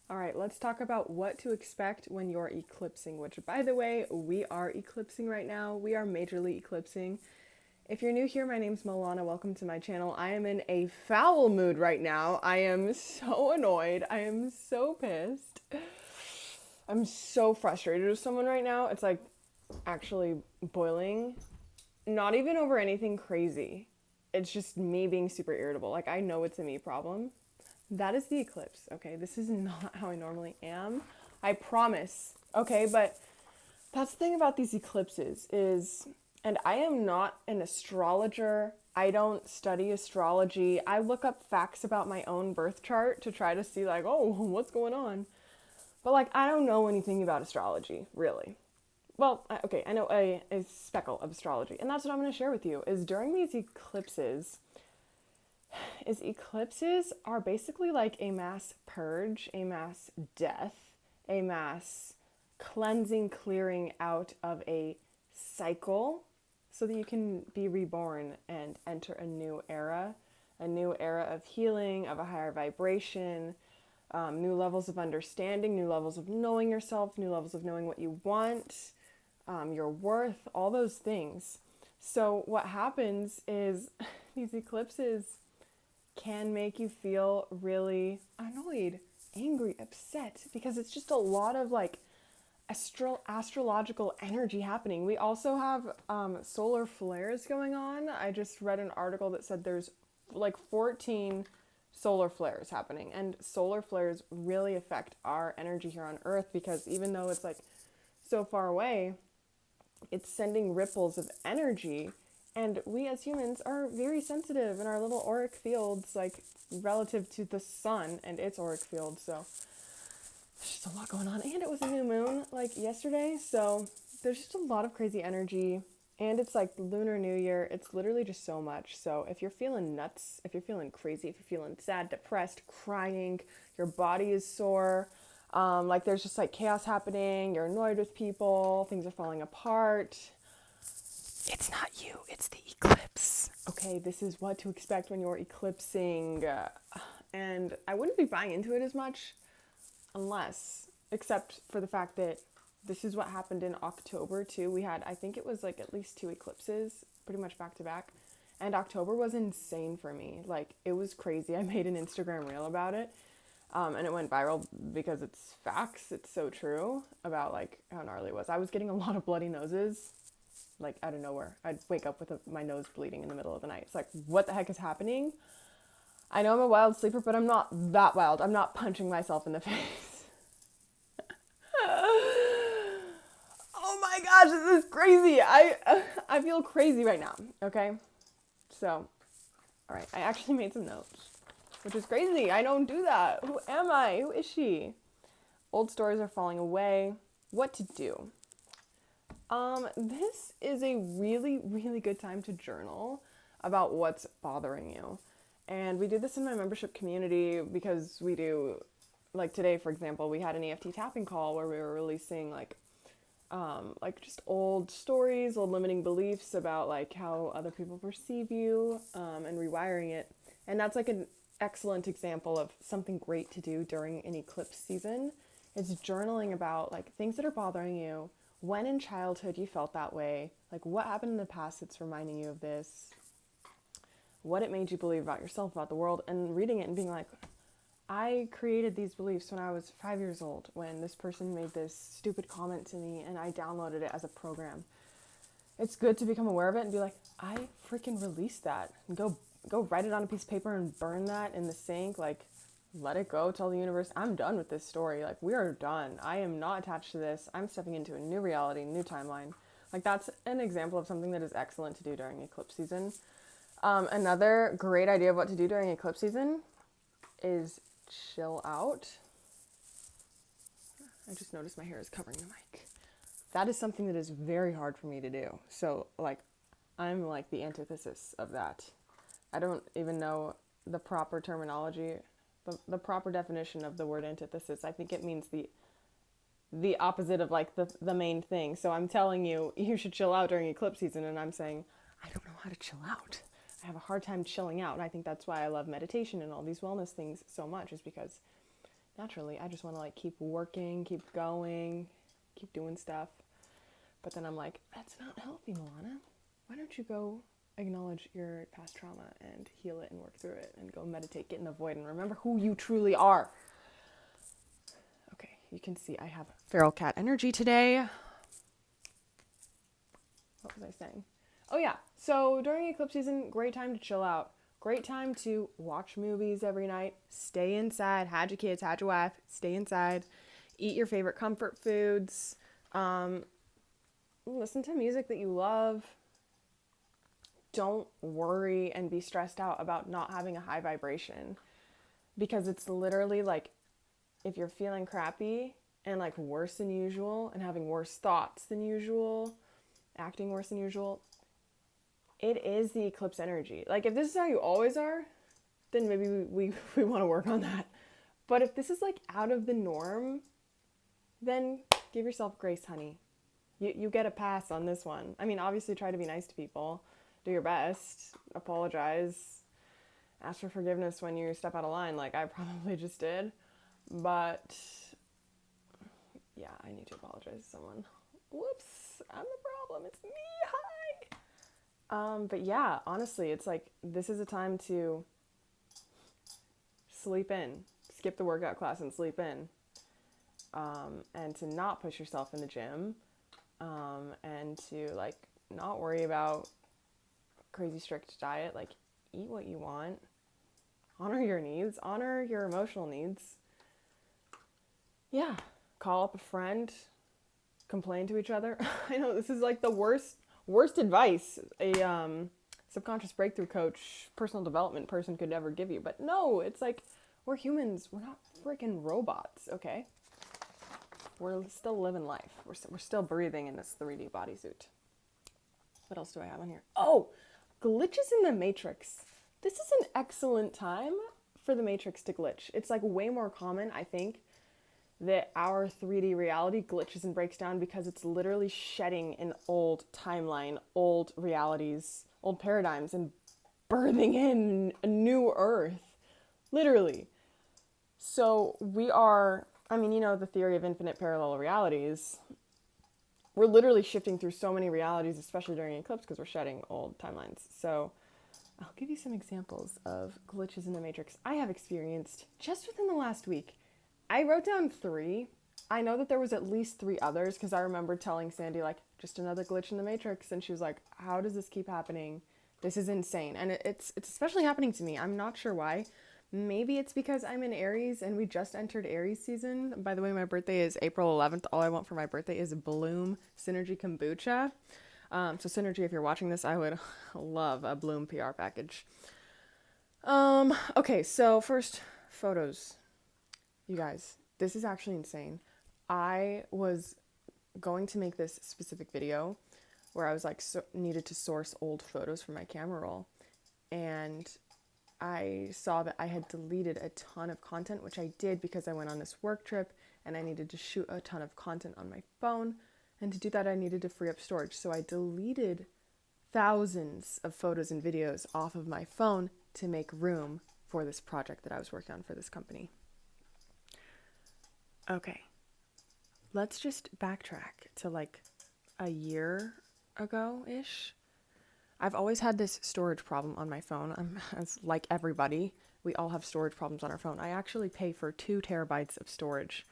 All right, let's talk about what to expect when you're eclipsing, which, by the way, we are eclipsing right now. We are majorly eclipsing. If you're new here, my name's Milana. Welcome to my channel. I am in a foul mood right now. I am so annoyed. I am so pissed. I'm so frustrated with someone right now. It's like actually boiling. Not even over anything crazy. It's just me being super irritable. Like, I know it's a me problem. That is the eclipse, okay? This is not how I normally am. I promise. Okay, but that's the thing about these eclipses is, and I am not an astrologer. I don't study astrology. I look up facts about my own birth chart to try to see like, oh, what's going on? But like, I don't know anything about astrology, really. Well, okay, I know a speckle of astrology, and that's what I'm going to share with you. Is during these eclipses are basically like a mass purge, a mass death, a mass cleansing, clearing out of a cycle so that you can be reborn and enter a new era of healing, of a higher vibration, new levels of understanding, new levels of knowing yourself, new levels of knowing what you want, your worth, all those things. So what happens is these eclipses can make you feel really annoyed, angry, upset, because it's just a lot of like astrological energy happening. We also have solar flares going on. I just read an article that said there's like 14 solar flares happening, and solar flares really affect our energy here on Earth because even though it's like so far away, it's sending ripples of energy, and we as humans are very sensitive in our little auric fields, like relative to the sun and its auric field. So there's just a lot going on, and it was a new moon like yesterday, so there's just a lot of crazy energy, and it's like Lunar New Year. It's literally just so much. So if you're feeling nuts, if you're feeling crazy, if you're feeling sad, depressed, crying, your body is sore, like there's just like chaos happening, you're annoyed with people, things are falling apart, it's not you, it's the eclipse. Okay, this is what to expect when you're eclipsing. And I wouldn't be buying into it as much unless, except for the fact that this is what happened in October too. We had, I think it was like at least 2 eclipses pretty much back to back. And October was insane for me. Like, it was crazy. I made an Instagram reel about it. And it went viral because it's facts. It's so true about like how gnarly it was. I was getting a lot of bloody noses, like out of nowhere. I'd wake up with my nose bleeding in the middle of the night. It's like, what the heck is happening? I know I'm a wild sleeper, but I'm not that wild. I'm not punching myself in the face. Oh my gosh, this is crazy. I feel crazy right now. Okay, so all right, I actually made some notes, which is crazy. I don't do that. Who am I? Who is she? Old stories are falling away. What to do? This is a really, really good time to journal about what's bothering you. And we do this in my membership community because we do, like today, for example, we had an EFT tapping call where we were releasing like just old stories, old limiting beliefs about like how other people perceive you, and rewiring it. And that's like an excellent example of something great to do during an eclipse season. It's journaling about like things that are bothering you, when in childhood you felt that way, like what happened in the past that's reminding you of this, what it made you believe about yourself, about the world, and reading it and being like, I created these beliefs when I was 5 years old, when this person made this stupid comment to me and I downloaded it as a program. It's good to become aware of it and be like, I freaking released that. And go write it on a piece of paper and burn that in the sink. Like, let it go. Tell the universe, I'm done with this story. Like, we are done. I am not attached to this. I'm stepping into a new reality, new timeline. Like, that's an example of something that is excellent to do during eclipse season. Another great idea of what to do during eclipse season is chill out. I just noticed my hair is covering the mic. That is something that is very hard for me to do. So, like, I'm like the antithesis of that. I don't even know the proper terminology, the proper definition of the word antithesis. I think it means the opposite of like the main thing. So I'm telling you, you should chill out during eclipse season, and I'm saying, I don't know how to chill out. I have a hard time chilling out, and I think that's why I love meditation and all these wellness things so much, is because naturally, I just want to like keep working, keep going, keep doing stuff. But then I'm like, that's not healthy, Milana. Why don't you go acknowledge your past trauma and heal it and work through it and go meditate, get in the void, and remember who you truly are. Okay, you can see I have feral cat energy today. What was I saying? Oh yeah, so during eclipse season, great time to chill out. Great time to watch movies every night. Stay inside. Had your kids, had your wife. Stay inside. Eat your favorite comfort foods. Listen to music that you love. Don't worry and be stressed out about not having a high vibration. Because it's literally like if you're feeling crappy and like worse than usual and having worse thoughts than usual, acting worse than usual, it is the eclipse energy. Like if this is how you always are, then maybe we want to work on that. But if this is like out of the norm, then give yourself grace, honey. You get a pass on this one. I mean, obviously try to be nice to people. Do your best. Apologize. Ask for forgiveness when you step out of line, like I probably just did. But yeah, I need to apologize to someone. Whoops, I'm the problem. It's me. Hi. But yeah, honestly, it's like this is a time to sleep in, skip the workout class and sleep in, and to not push yourself in the gym, and to like not worry about crazy strict diet. Like eat what you want, honor your needs, honor your emotional needs. Yeah, call up a friend, complain to each other. I know this is like the worst advice a subconscious breakthrough coach, personal development person could ever give you. But no, it's like we're humans. We're not freaking robots, okay? We're still living life. We're still breathing in this 3D bodysuit. What else do I have on here? Oh, glitches in the Matrix. This is an excellent time for the Matrix to glitch. It's like way more common, I think, that our 3D reality glitches and breaks down because it's literally shedding an old timeline, old realities, old paradigms, and birthing in a new earth. Literally. So we are, I mean, you know, the theory of infinite parallel realities. We're literally shifting through so many realities, especially during eclipse, because we're shedding old timelines. So I'll give you some examples of glitches in the Matrix I have experienced just within the last week. I wrote down 3. I know that there was at least 3 others because I remember telling Sandy, like, just another glitch in the Matrix. And she was like, how does this keep happening? This is insane. And it's especially happening to me. I'm not sure why. Maybe it's because I'm in Aries and we just entered Aries season. By the way, my birthday is April 11th. All I want for my birthday is Bloom Synergy Kombucha. So Synergy, if you're watching this, I would love a Bloom PR package. Okay, so first, photos. You guys, this is actually insane. I was going to make this specific video where I was like needed to source old photos for my camera roll, and I saw that I had deleted a ton of content, which I did because I went on this work trip and I needed to shoot a ton of content on my phone, and to do that I needed to free up storage. So I deleted thousands of photos and videos off of my phone to make room for this project that I was working on for this company. Okay, let's just backtrack to like a year ago-ish. I've always had this storage problem on my phone. As like everybody, we all have storage problems on our phone. I actually pay for 2 terabytes of storage,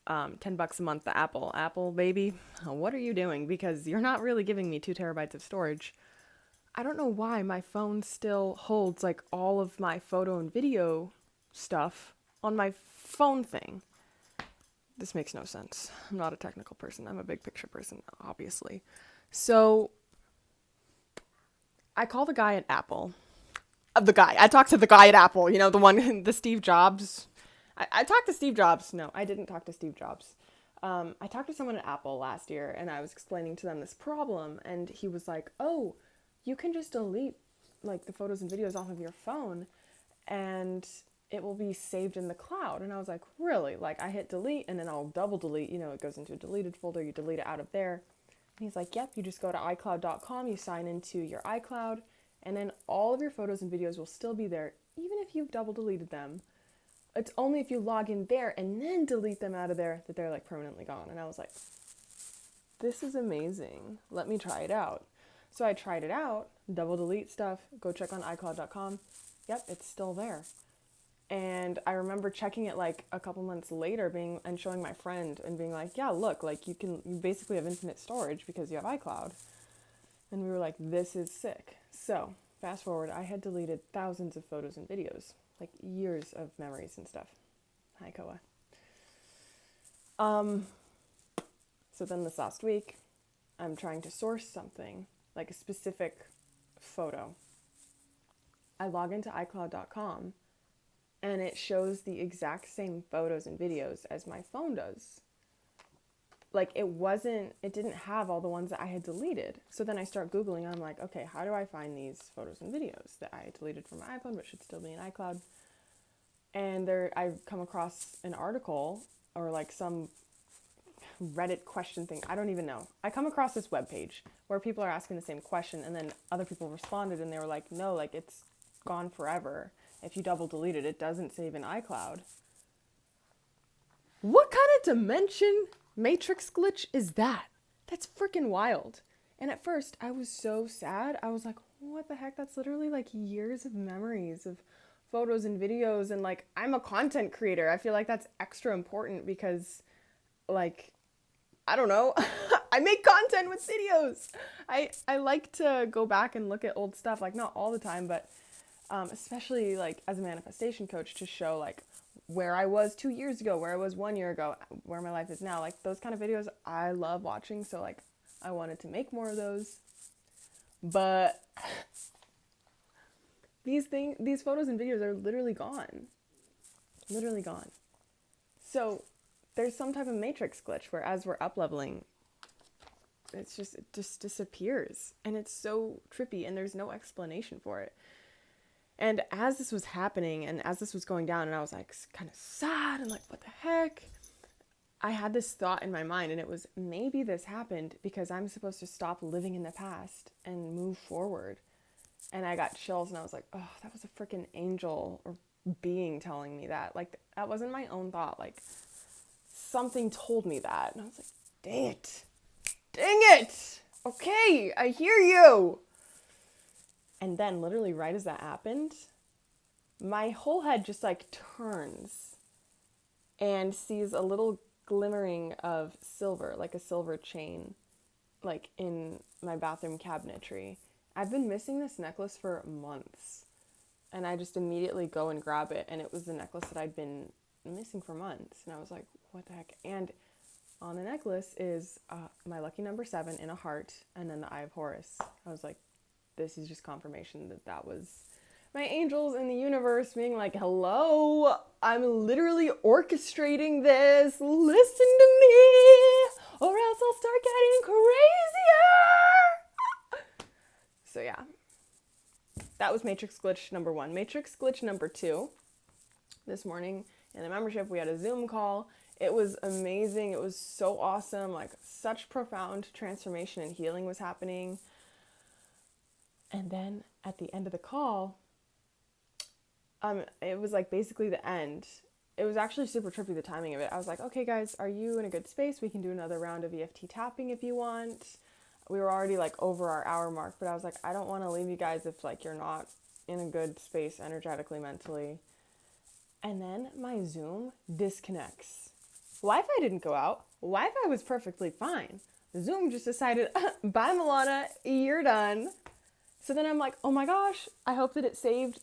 $10 a month. The Apple baby, what are you doing? Because you're not really giving me 2 terabytes of storage. I don't know why my phone still holds like all of my photo and video stuff on my phone thing. This makes no sense. I'm not a technical person. I'm a big picture person, obviously. So I call the guy at Apple. I talked to the guy at Apple, you know, the one, the Steve Jobs. I talked to Steve Jobs. No, I didn't talk to Steve Jobs. I talked to someone at Apple last year and I was explaining to them this problem, and he was like, oh, you can just delete like the photos and videos off of your phone and it will be saved in the cloud. And I was like, really? Like I hit delete and then I'll double delete, you know, it goes into a deleted folder, you delete it out of there. And he's like, yep, you just go to iCloud.com, you sign into your iCloud, and then all of your photos and videos will still be there, even if you've double deleted them. it's only if you log in there and then delete them out of there that they're like permanently gone. And I was like, this is amazing. Let me try it out. So I tried it out, double delete stuff, go check on iCloud.com. Yep, it's still there. And I remember checking it like a couple months later and showing my friend and being like, yeah, look, like you basically have infinite storage because you have iCloud. And we were like, this is sick. So fast forward, I had deleted thousands of photos and videos, like years of memories and stuff. Hi, Koa. So then this last week, I'm trying to source something, like a specific photo. I log into iCloud.com and it shows the exact same photos and videos as my phone does. Like it didn't have all the ones that I had deleted. So then I start Googling, I'm like, okay, how do I find these photos and videos that I deleted from my iPhone but should still be in iCloud? And I've come across an article or like some Reddit question thing. I don't even know. I come across this webpage where people are asking the same question and then other people responded and they were like, no, like it's gone forever. If you double delete it, it doesn't save in iCloud. What kind of dimension matrix glitch is that? That's freaking wild. And at first I was so sad. I was like, what the heck? That's literally like years of memories of photos and videos. And like, I'm a content creator. I feel like that's extra important because like, I don't know. I make content with videos. I like to go back and look at old stuff, like not all the time, but especially like as a manifestation coach to show like where I was 2 years ago, where I was 1 year ago, where my life is now. Like those kind of videos I love watching. So like I wanted to make more of those. But these photos and videos are literally gone. Literally gone. So there's some type of matrix glitch where as we're up leveling, it just disappears. And it's so trippy and there's no explanation for it. And as this was happening and as this was going down and I was like kind of sad and like, what the heck? I had this thought in my mind and it was maybe this happened because I'm supposed to stop living in the past and move forward. And I got chills and I was like, oh, that was a freaking angel or being telling me that. Like that wasn't my own thought. Like something told me that. And I was like, dang it. Dang it. Okay, I hear you. And then literally right as that happened, my whole head just like turns and sees a little glimmering of silver, like a silver chain, like in my bathroom cabinetry. I've been missing this necklace for months. And I just immediately go and grab it. And it was the necklace that I'd been missing for months. And I was like, what the heck? And on the necklace is my lucky number 7 in a heart and then the Eye of Horus. I was like, this is just confirmation that was my angels in the universe being like, hello, I'm literally orchestrating this. Listen to me or else I'll start getting crazier. So yeah, that was Matrix Glitch number 1. Matrix Glitch number 2, this morning in the membership, we had a Zoom call. It was amazing. It was so awesome. Like such profound transformation and healing was happening. And then at the end of the call, it was like basically the end. It was actually super trippy, the timing of it. I was like, okay guys, are you in a good space? We can do another round of EFT tapping if you want. We were already like over our hour mark, but I was like, I don't want to leave you guys if like you're not in a good space energetically, mentally. And then my Zoom disconnects. Wi-Fi didn't go out. Wi-Fi was perfectly fine. Zoom just decided, bye Milana, you're done. So then I'm like, oh my gosh, I hope that it saved.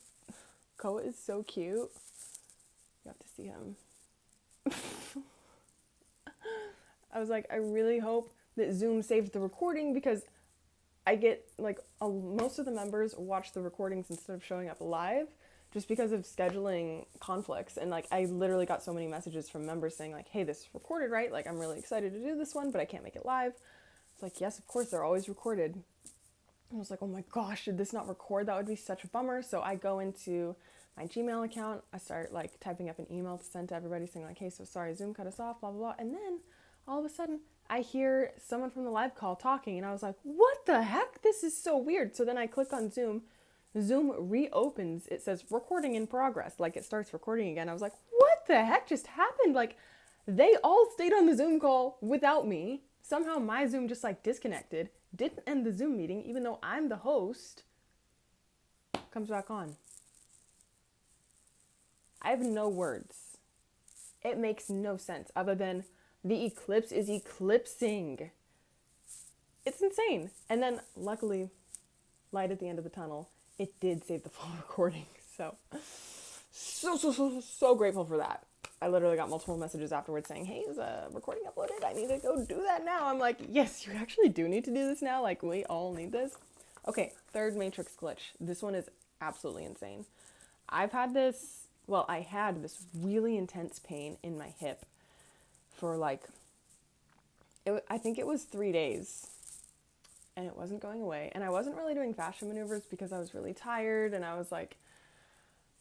Koa is so cute. You have to see him. I was like, I really hope that Zoom saved the recording because I get like most of the members watch the recordings instead of showing up live just because of scheduling conflicts. And like, I literally got so many messages from members saying like, hey, this is recorded, right? Like, I'm really excited to do this one, but I can't make it live. It's like, yes, of course, they're always recorded. I was like, oh my gosh, did this not record? That would be such a bummer. So I go into my Gmail account. I start like typing up an email to send to everybody saying like, hey, so sorry, Zoom cut us off, blah, blah, blah. And then all of a sudden I hear someone from the live call talking and I was like, what the heck? This is so weird. So then I click on Zoom. Zoom reopens. It says recording in progress. Like it starts recording again. I was like, what the heck just happened? Like they all stayed on the Zoom call without me. Somehow my Zoom just like disconnected, didn't end the Zoom meeting, even though I'm the host. Comes back on. I have no words. It makes no sense other than the eclipse is eclipsing. It's insane. And then luckily, light at the end of the tunnel, it did save the full recording. So grateful for that. I literally got multiple messages afterwards saying, hey, is a recording uploaded? I need to go do that now. I'm like, yes, you actually do need to do this now. Like, we all need this. Okay, third matrix glitch. This one is absolutely insane. I had this really intense pain in my hip for like, I think it was 3 days. And it wasn't going away. And I wasn't really doing fascia maneuvers because I was really tired. And I was like,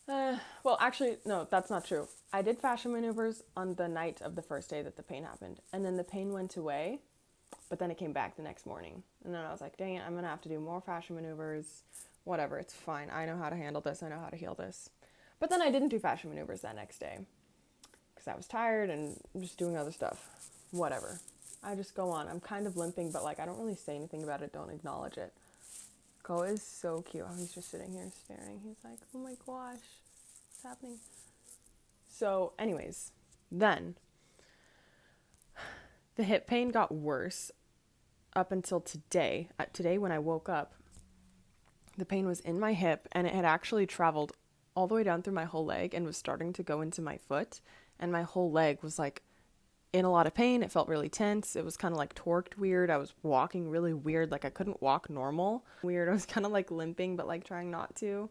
well, actually, no, that's not true. I did fascia maneuvers on the night of the first day that the pain happened. And then the pain went away, but then it came back the next morning. And then I was like, dang it, I'm going to have to do more fascia maneuvers. Whatever, it's fine. I know how to handle this. I know how to heal this. But then I didn't do fascia maneuvers that next day because I was tired and just doing other stuff. Whatever. I just go on. I'm kind of limping, but like I don't really say anything about it. Don't acknowledge it. Ko is so cute. Oh, he's just sitting here staring. He's like, oh my gosh, what's happening? So anyways, then the hip pain got worse up until today. Today when I woke up, the pain was in my hip and it had actually traveled all the way down through my whole leg and was starting to go into my foot. And my whole leg was like in a lot of pain. It felt really tense. It was kind of like torqued weird. I was walking really weird. Like I couldn't walk normal. Weird. I was kind of like limping, but like trying not to.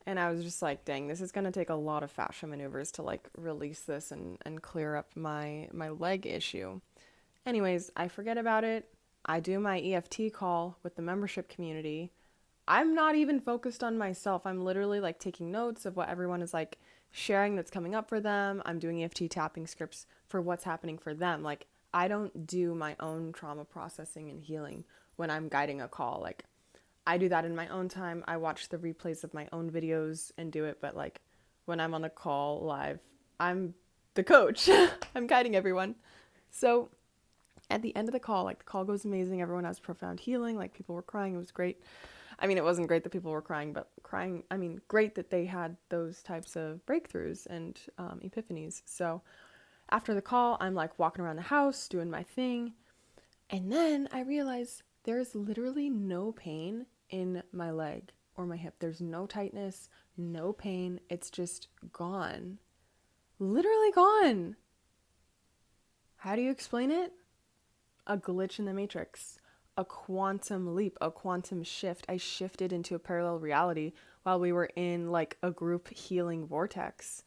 And I was just like, dang, this is going to take a lot of fascia maneuvers to like release this and clear up my leg issue. Anyways, I forget about it. I do my EFT call with the membership community. I'm not even focused on myself. I'm literally like taking notes of what everyone is like sharing that's coming up for them. I'm doing EFT tapping scripts for what's happening for them. Like I don't do my own trauma processing and healing when I'm guiding a call. Like I do that in my own time. I watch the replays of my own videos and do it. But like when I'm on the call live, I'm the coach. I'm guiding everyone. So at the end of the call, like the call goes amazing. Everyone has profound healing. Like people were crying. It was great. I mean, it wasn't great that people were crying, but great that they had those types of breakthroughs and epiphanies. So after the call, I'm like walking around the house, doing my thing. And then I realize there's literally no pain in my leg or my hip. There's no tightness, no pain. It's just gone. Literally gone. How do you explain it? A glitch in the matrix. A quantum leap, a quantum shift. I shifted into a parallel reality while we were in like a group healing vortex.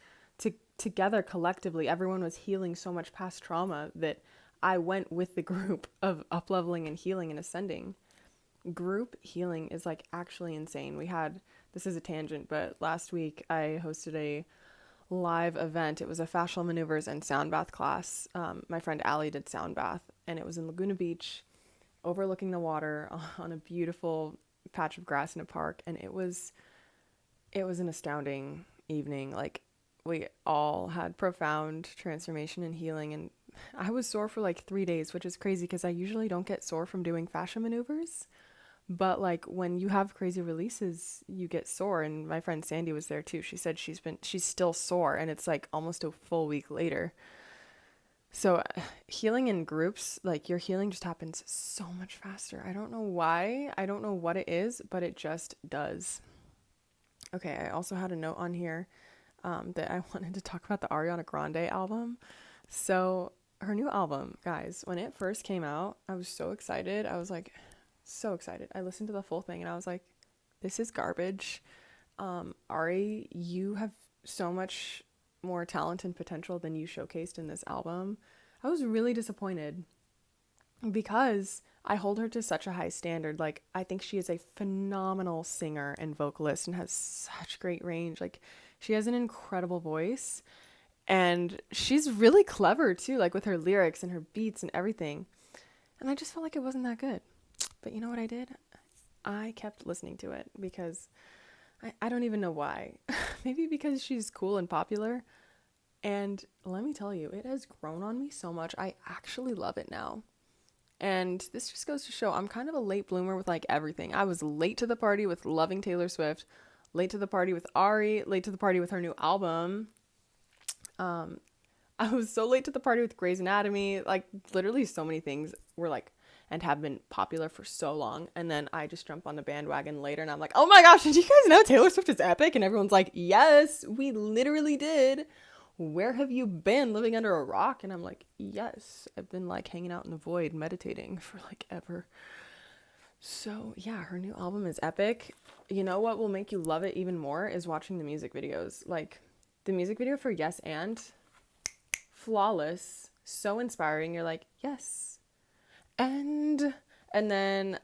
Together, collectively, everyone was healing so much past trauma that I went with the group of up-leveling and healing and ascending. Group healing is like actually insane. This is a tangent, but last week I hosted a live event. It was a fascial maneuvers and sound bath class. My friend Allie did sound bath and it was in Laguna Beach, overlooking the water on a beautiful patch of grass in a park. And it was an astounding evening. Like we all had profound transformation and healing. And I was sore for like 3 days, which is crazy because I usually don't get sore from doing fascia maneuvers. But like when you have crazy releases, you get sore. And my friend Sandy was there too. She said she's still sore and it's like almost a full week later. So healing in groups, like your healing just happens so much faster. I don't know why. I don't know what it is, but it just does. Okay, I also had a note on here that I wanted to talk about the Ariana Grande album. So her new album, guys, when it first came out, I was so excited. I was like, so excited. I listened to the full thing and I was like, this is garbage. Ari, you have so much more talent and potential than you showcased in this album. I was really disappointed because I hold her to such a high standard. Like, I think she is a phenomenal singer and vocalist and has such great range. Like, she has an incredible voice and she's really clever too, like with her lyrics and her beats and everything. And I just felt like it wasn't that good. But you know what I did? I kept listening to it because I don't even know why. Maybe because she's cool and popular. And let me tell you, it has grown on me so much. I actually love it now. And this just goes to show I'm kind of a late bloomer with like everything. I was late to the party with loving Taylor Swift, late to the party with Ari, late to the party with her new album. Um, I was so late to the party with Grey's Anatomy. Like literally so many things were like and have been popular for so long. And then I just jump on the bandwagon later and I'm like, oh my gosh, did you guys know Taylor Swift is epic? And everyone's like, yes, we literally did. Where have you been, living under a rock? And I'm like, yes, I've been like hanging out in the void, meditating for like ever. So yeah, her new album is epic. You know what will make you love it even more is watching the music videos. Like the music video for Yes and flawless, so inspiring. You're like, yes. And then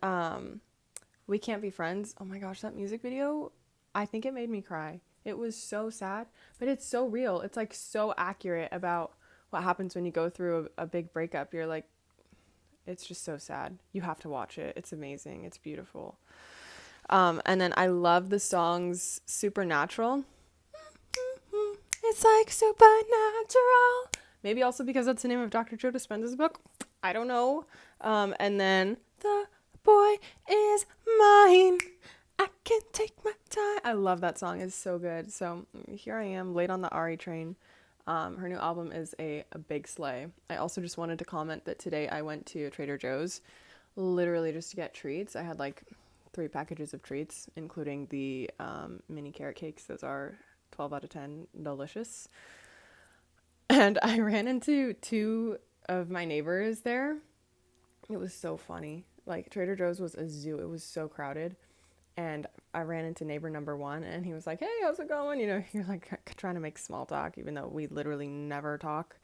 We Can't Be Friends. Oh my gosh, that music video, I think it made me cry. It was so sad, but it's so real. It's like so accurate about what happens when you go through a big breakup. You're like, it's just so sad. You have to watch it. It's amazing. It's beautiful. And then I love the songs Supernatural. It's like supernatural. Maybe also because that's the name of Dr. Joe Dispenza's book. I don't know. And then The Boy Is Mine. I can take my time. I love that song. It's so good. So here I am, late on the Ari train. Her new album is a big slay. I also just wanted to comment that today I went to Trader Joe's literally just to get treats. I had like 3 packages of treats, including the mini carrot cakes. Those are 12 out of 10 delicious. And I ran into 2 of my neighbors there. It was so funny. Like Trader Joe's was a zoo. It was so crowded. And I ran into neighbor number 1 and he was like, hey, how's it going? You know, you're like trying to make small talk, even though we literally never talk,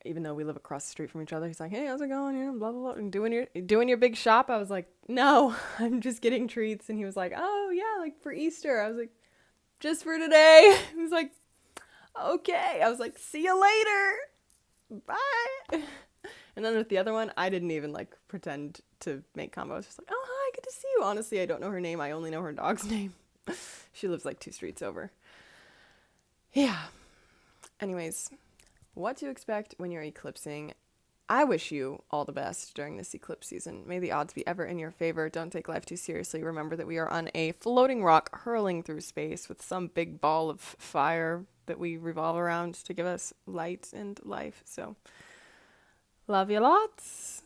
even though we live across the street from each other. He's like, hey, how's it going? You know, blah, blah, blah. And doing your big shop. I was like, no, I'm just getting treats. And he was like, oh yeah, like for Easter. I was like, just for today. He was like, okay. I was like, see you later. Bye. And then with the other one, I didn't even like pretend to make convo. I was just like, oh, hi, good to see you. Honestly, I don't know her name. I only know her dog's name. She lives like 2 streets over. Yeah. Anyways, what to expect when you're eclipsing. I wish you all the best during this eclipse season. May the odds be ever in your favor. Don't take life too seriously. Remember that we are on a floating rock hurling through space with some big ball of fire that we revolve around to give us light and life. So, love you lots.